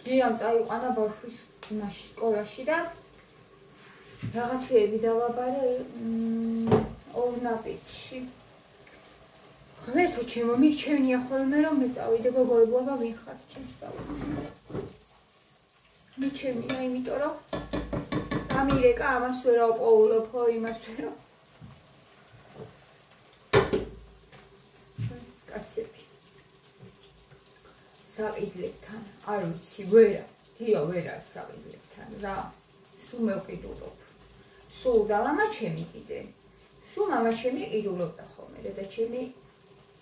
დიამ წაიყვანა ბავშვის იმაში სკოლაში და რაღაცეები დავაბარე ორნაპიტში. ღმერთო ჩემო, მიჩვენია ხოლმე რომ მე წავიდე გოგოებობა ვინ ხართ ჩემს საუბრს. მიჩვენია, იმიტომ რომ ამირეკა ამას ვერა ვყოულობ ხო, იმას ვერა. კაცები. საყიდლებთან, არ ვიცი, ვერა, დიო ვერა საყიდლებთან რა. სულ მევყიდულობ. სულ და მამა ჩემი კიდე. სულ მამა ჩემი ყიდულობდა ხოლმე, დედა ჩემი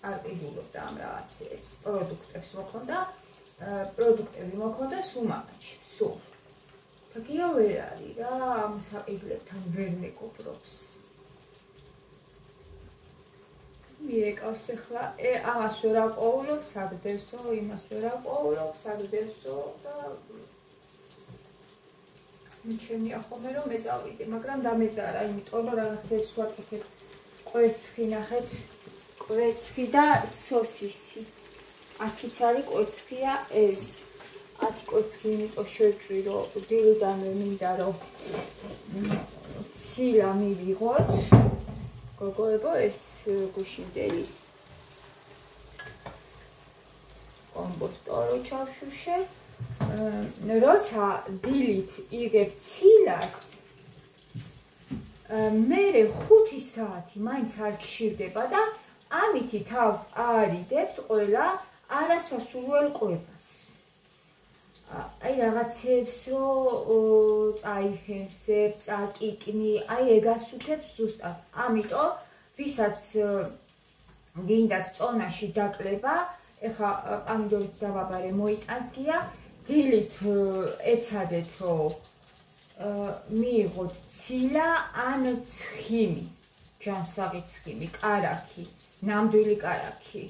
არ ყიდულობდა ამ რაღაცებს, პროდუქტებს მოქონდა, პროდუქტები მოქონდა სულ მამაჩი, სულ. თქია ვერ არის რა, ამ საყიდლებთან ვერ მეკობრობს. მიერეკავს ახლა, ამას ვერ აყოულობ, საგდევსო, იმას ვერ აყოულობ, საგდევსო და მიჩვენია ხოლმე რომ მე წავიდე, მაგრამ დამეზარა, იმიტომ რომ რაღაცებს ვაკეთებ. კვერცხი ნახეთ, კვერცხი და სოსისი. 10 არის კვერცხია ეს. 10 კვერცხი იმიტომ შევწვი, რომ დილიდანვე მინდა რომ ცილა მივიღოთ. გოგოებო, ეს გუშინდელი კომბოსტორო ჩავშუშე. როცა დილით იღებ ცილას, მერე 5 საათი მაინც არ გშირდება და ამითი თავს არიდებთ ყველა არასასურველ კვებას. აი რაღაცებს რო წაიხემსებ, წაკიკნი, აი ეგას უქებს ზუსტად. ამიტომ ვისაც გინდათ წონაში დაკლება, ეხა პამიდორის დავაბარე მოიტანს გია, დილით ეცადეთ რომ მიიღოთ ცილა ან ცხიმი, ჯანსაღი ცხიმი, კარაქი, ნამდვილი კარაქი.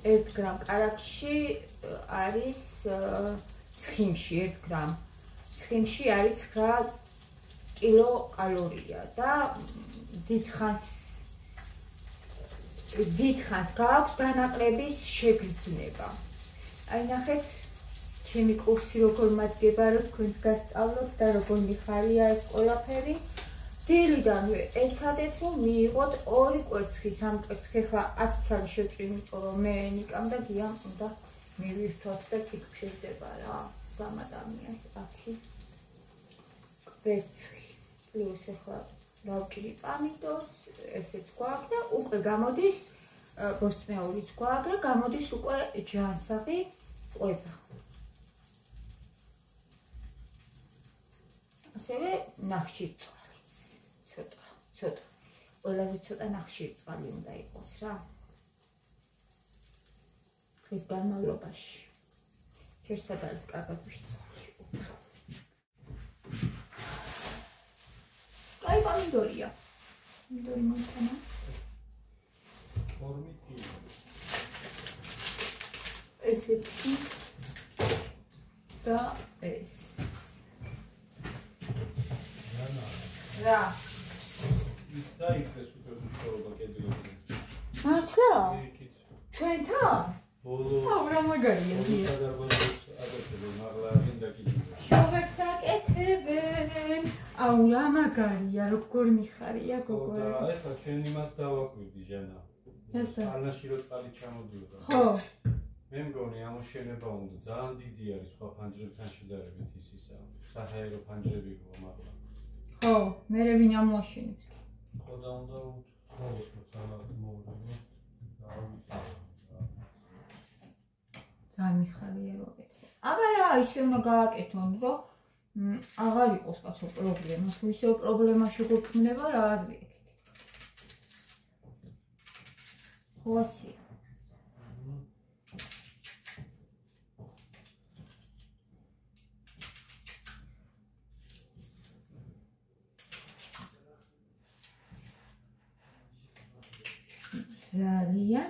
1 გრამ კარაქში არის ცხიმში 1 გრამ. ცხიმში არის 9 კილოკალორია და დიდხანს გააქვს დანაკლების შეგრძნება. აი ნახეთ, ჩემი კურსი როგორ მადგება, რომ თქვენს გასწავლოთ და როგორ მიხარია ეს ყველაფერი. დილიდანვე ეცადეთ რომ მიიღოთ 2 კვერცხი, 3 კვერცხი, ხა 10 ცალი შევწვი, იმიტომ რომ მე ნიკამ და გიამ უნდა მივირთვათ და იქ შედება რა. 3 ადამიანს 10 კვერცხი. პლუს ახლა დავჭირი პამიდორს, ესეც გვაქვს და უკვე გამოდის ბოსტნეულიც გვაქვს და გამოდის უკვე ჯანსაღი კვება. ასევე ნახშირწყალიც ცოტა. ყველაზე ცოტა ნახშირწყალი უნდა იყოს რა. დღის განმავლობაში. შერსად არის კარგად ვისწავლი უფრო. კაი პამიდორია. პამიდორი მოიტანა. ესეთი და ეს. რა. ის დაიქეს უკვე მუშაობა კედლებზე. მართლა? ჩვენთან? ბოლო. აუ რა მაგარია ზია. შოვებს აკეთებენ. აუ რა მაგარია, როგორ მიხარია გოგოები. და ეხლა ჩვენ იმას დავაკვირდი ჟანა. წყალში რო წყალი ჩამოდიოდა. ხო. მე მგონი ამოშენება უნდა ძალიან დიდი არის სხვა ფანჯრებთან შედარებით ის ისა. საჰაერო ფანჯრები ხო მაგრამ. ხო, მე ვინ ამოაშენებს. ხო და უნდა ვთხოვოთ ძალიან მოულოდნელო. ძალიან მიხარია რო აკეთო. აბა რა, ისე უნდა გააკეთონ, რომ აღარ იყოს კაცო პრობლემა. თუ ისე პრობლემა შეგოქმნება, რა აზრი აქვს? ხო ასია. ძალიან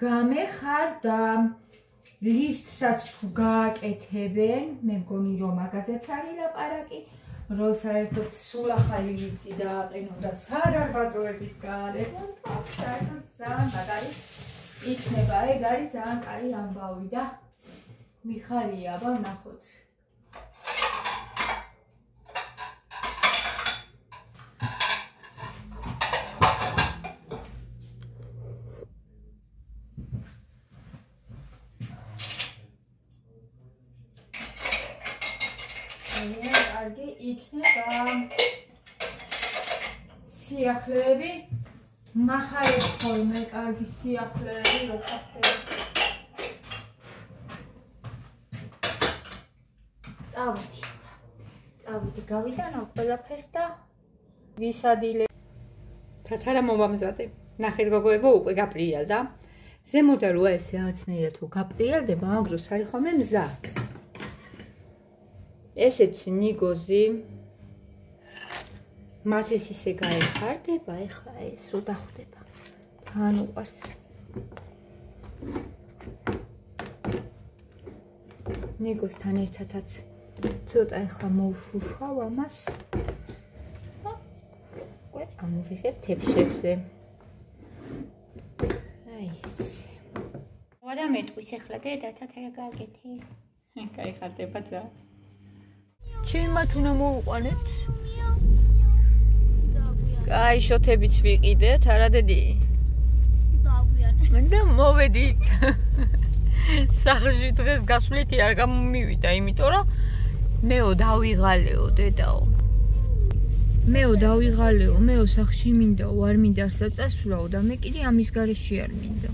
გამეხარდა. ლიფტსაც თუ გააკეთებენ, მე მგონი რომ მაგაზეც არის ლაპარაკი, რომ საერთოდ სულ ახალი ლიფტი დააყენონ და სადარბაზოებიც გაარემონტონ, საერთოდ ძალიან მაგარი იქნება, ეგ არის ძალიან კაი ამბავი და მიხარია, აბა ნახოთ. კარგი იქნება. სიახლეები მახარებს ხოლმე კარგი სიახლეები როცა ხდება. წავიდი გავიტანო ყველაფერს და ვისადილე. თათარა მომამზადე. ნახეთ გოგოებო უკვე გაპრიალდა. ზემოდან როა ეს რაღაცნაირად თუ გაპრიალდება, ამ დროს არის ხოლმე მზად. ესეც ნიგოზი მათ ეს ისე გაეხარდება, ეხლა ეს რო დახვდება. თან უყარს. ნიგოზთან ერთადაც ცოტა ეხლა მოვშუშავ ამას. უკვე ამოვიღებ თეფშებზე. აი ეს. ვადა მეტყვის ეხლა დედათა რა გაკეთე. გაიხარდება ძა. ჩემათ უნდა მოვუყანეთ. კაი შოთებიც ვიყიდეთ, არა დედი? და მოვედით. სახლში დღეს გასვლითი არ გამომივიდა, იმიტომ რომ მეო დავიღალეო დედაო. მეო დავიღალეო, მეო სახლში მინდაო, არ მინდა არსა წასვლაო და მე კიდე ამის გარეშე არ მინდა.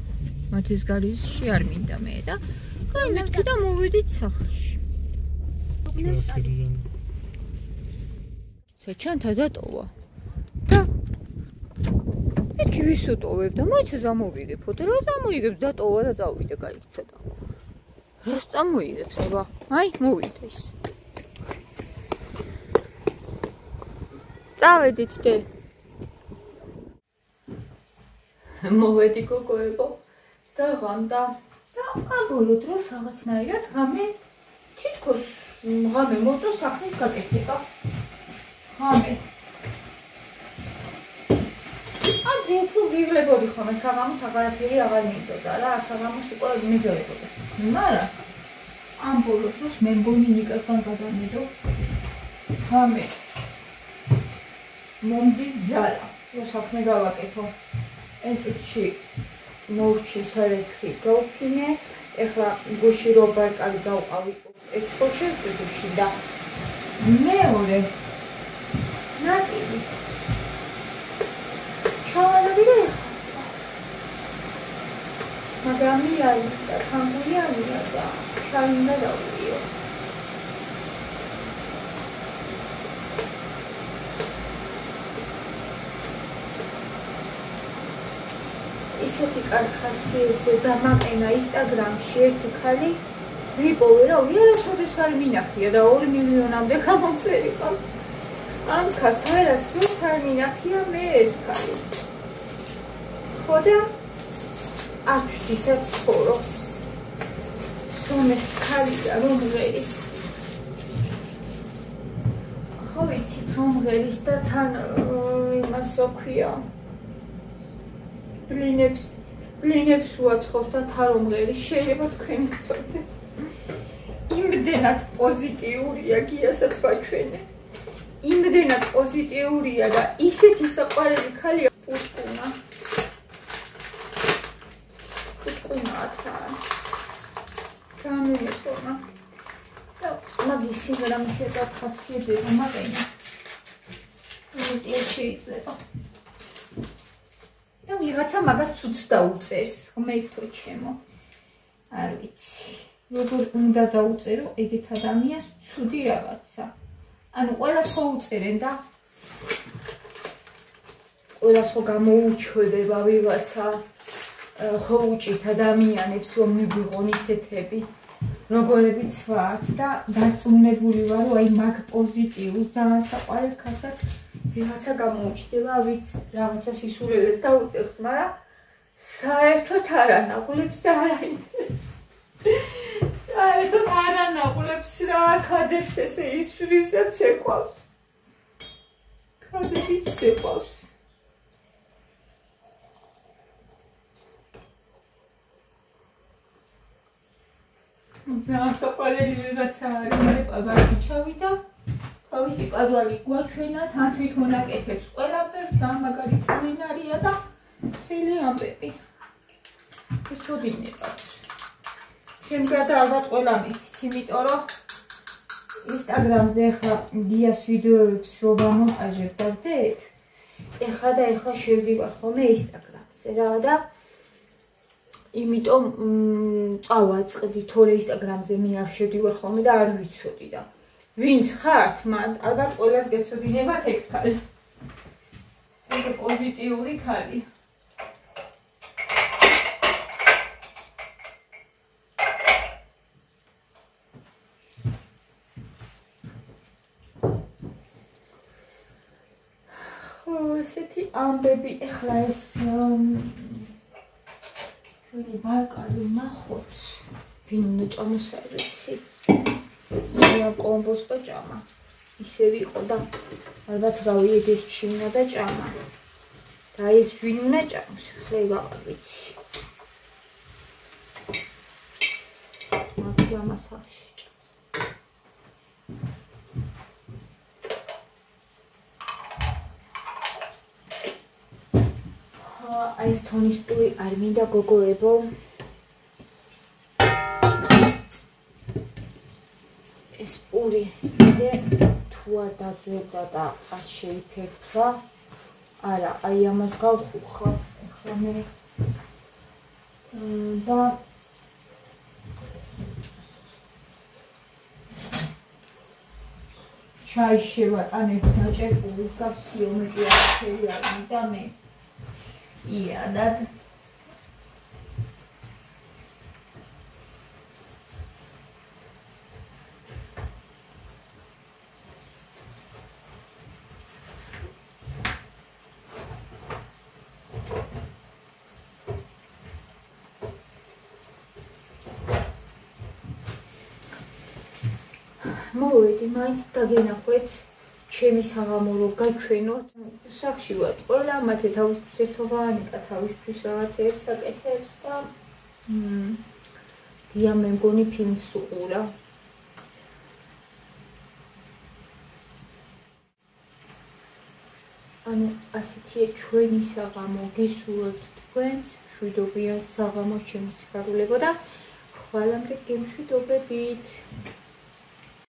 მათეს გარეშე არ მინდა მე და კაი მეთქი და მოვედით სახლში. საჩანთა დატოვა და მეთქი ვის უტოვებ და მაინც ზამოვიგებ და რა ზამოიგებს დატოვა და წავიდე გაიქცა და რას წამოიგებს აბა აი მოვიდა ის წავედით დე მოვედი გოგოებო და ღამდა და ამ ბოლო დროს რაღაცნაირად ღამე თითქოს ღამე მოწო საქმის გაკეთება ღამე ანუ უფრო ვიღლებოდი ხოლმე საღამოთ აღარაფერი აღარ მინდოდა რა საღამოს უკვე მეზოლებოდა მაგრამ ამ ბოლო დროს მე მგონი ნიკასთან გადამიდო ღამე მომდის ძალა რო საქმე გავაკეთო ენწუთში მოვჩი სარეცხი გავფინე ეხლა გუში რობარკალი გავყავი ეთხოში წუთში და მეორე ნაწილი ჩავარები და ეხლა მაგრამ იარი და თამბუიანია და ჩაინდა დავიო ისეთი კარგი ხასიათზე დამაყენა ინსტაგრამში ერთი ხალი ვიპოვე რა ვიარასოდეს არ მინახია და 2 მილიონამდე გამომწერი ყავს ამ ხას არასდროს არ მინახია მე ეს ხალი ხო და აქვს ისაც ცხოვრობს სომეხ ხალია რომღერის ხო ვიცით რომღერის და თან იმას ოქვია ბლინებს უაცხობს და თარომღერი შეიძლება თქვენი ცოდე იმდენად პოზიტიურია გიასაც ვაჩვენე იმდენად პოზიტიურია და ისეთი საყვარელი ხალია პუტკუნა თან გამეწონა და მაგის სიმღერამის და ხასიათზე მომაყენა ეს შეიძლება და ვიღაცა მაგას ცუც დაუწერს ღმერთო ჩემო არ ვიცი როგორ უნდა დაუწერო ეგეთ ადამიანს ცუდი რაღაცა ანუ ყველას ხო უწერენ და ყველას ხო გამოუჩვდება ვიღაცა ხო უჭირთ ადამიანებს რომ მიგვიღონ ისეთები როგორებიც ვართ და დარწმუნებული ვარ რომ აი მაგ პოზიტიურ ძალიან საყვარელ ხასაც ვიღაცა გამოუჩდება ვიც რაღაცა სისულელეს დაუწერს მაგრამ საერთოდ არ ანაღულებს და არ აინტერესებს საერთოდ არ ანაღულებს რა ქადებს ესე ისვრის და ცეკვავს ქადებიც ცეკვავს ძალიან საყვარელი რაღაცა არის პადვალი ჩავიდა. თავისი პადვალი გვაჩვენა, თან თვითონ აკეთებს ყველაფერს, ძალიან მაგარი კულინარია და მთელი ამბები. ისოდინებათ. ჩემ გარდა ალბათ ყველა მიცით, იმიტომ რომ ინსტაგრამზე ახლა დიას ვიდეოებს რო ვამონტაჟებ და ვდებ, ეხლა შევდივარ ხოლმე ინსტაგრამზე რა და იმიტომ წავაწყდი, თორე ინსტაგრამზე მე არ შევდივარ ხოლმე და არ ვიცოდი და ვინც ხართ, მან ალბათ ყველას გეცოდინებათ ეგ ქალი. ეგ პოზიტიური ქალი. ესეთი ამბები ეხლა ეს ჩვენი ბარკალი ნახოთ ვინ უნდა ჭამოს არ ვიცი რა კომბოსტო ჭამა ისევ იყო და ალბათ რავი ეგეს ჩინა და ჭამა და ეს ვინ უნდა ჭამოს ხლება არ ვიცი მაგ ამასაში ეს თონის პური არ მინდა გოგოებო ეს პური თუ არ დაძვერდა და არ შეიფერფლა არა აი ამას გავხუხავ ახლა მე და ჩაი შევატან ერთ ნაჭერ პურის გავსიო მეტი არაფერი არ მინდა მე Yeah, that მოვედი მაინც დაგენახვეთ ჩემი საღამო რო გაჩვენოთ სახში ვარ ყველა მათე თავისთვის ერთობანი და თავისთვის რაღაცეებს აკეთებს და დია მე მგონი ფილმს უყურა ანუ ასეთია ჩვენი საღამო გისურვებთ თქვენს მშვიდობიან საღამოს ჩემი სიხარულებო და ხვალამდე გემშვიდობებით